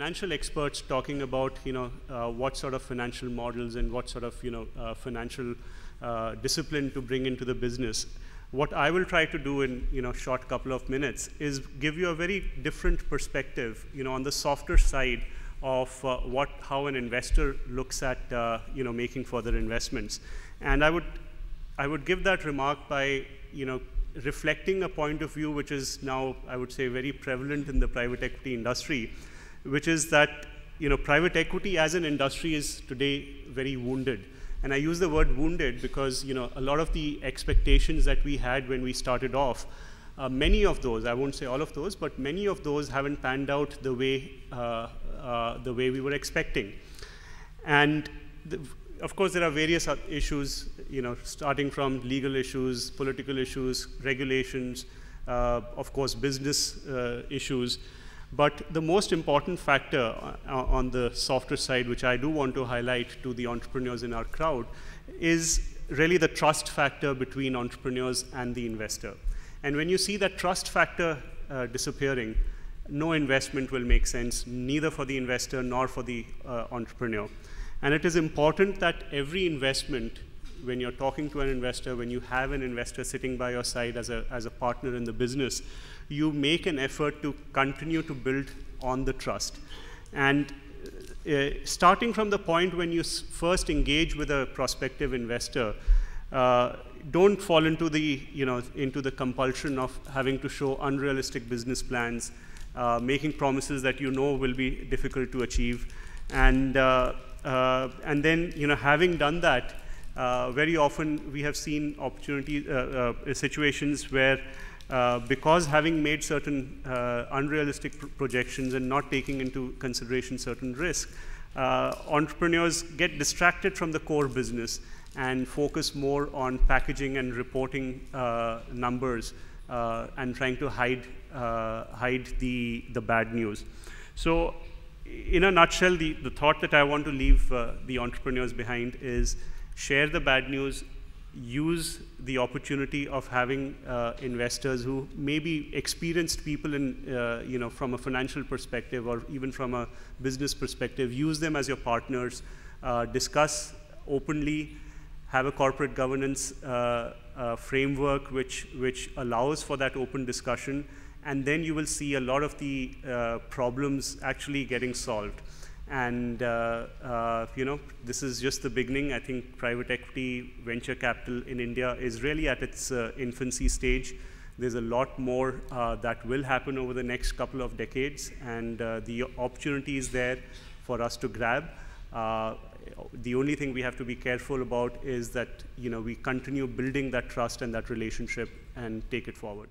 financial experts talking about, what sort of financial models and what sort of, financial discipline to bring into the business. What I will try to do in, short couple of minutes is give you a very different perspective, on the softer side of how an investor looks at, making further investments. And I would give that remark by, reflecting a point of view which is now, I would say, very prevalent in the private equity industry, which is that, private equity as an industry is today very wounded. And I use the word wounded because, a lot of the expectations that we had when we started off, many of those, I won't say all of those, but many of those haven't panned out the way we were expecting. And of course, there are various issues, starting from legal issues, political issues, regulations, of course, business issues. But the most important factor on the softer side, which I do want to highlight to the entrepreneurs in our crowd, is really the trust factor between entrepreneurs and the investor. And when you see that trust factor disappearing, no investment will make sense, neither for the investor nor for the entrepreneur. And it is important that every investment, when you're talking to an investor, when you have an investor sitting by your side as a partner in the business, you make an effort to continue to build on the trust. And starting from the point when you first engage with a prospective investor, don't fall into the compulsion of having to show unrealistic business plans, making promises that will be difficult to achieve. And then, having done that, very often we have seen situations where, because having made certain unrealistic projections and not taking into consideration certain risk, entrepreneurs get distracted from the core business and focus more on packaging and reporting numbers and trying to hide the bad news. So, in a nutshell, the thought that I want to leave the entrepreneurs behind is share the bad news, use the opportunity of having investors who may be experienced people in, from a financial perspective or even from a business perspective, use them as your partners, discuss openly, have a corporate governance framework which allows for that open discussion, and then you will see a lot of the problems actually getting solved. And this is just the beginning. I think private equity, venture capital in India is really at its infancy stage. There's a lot more that will happen over the next couple of decades, and the opportunity is there for us to grab. The only thing we have to be careful about is that we continue building that trust and that relationship and take it forward.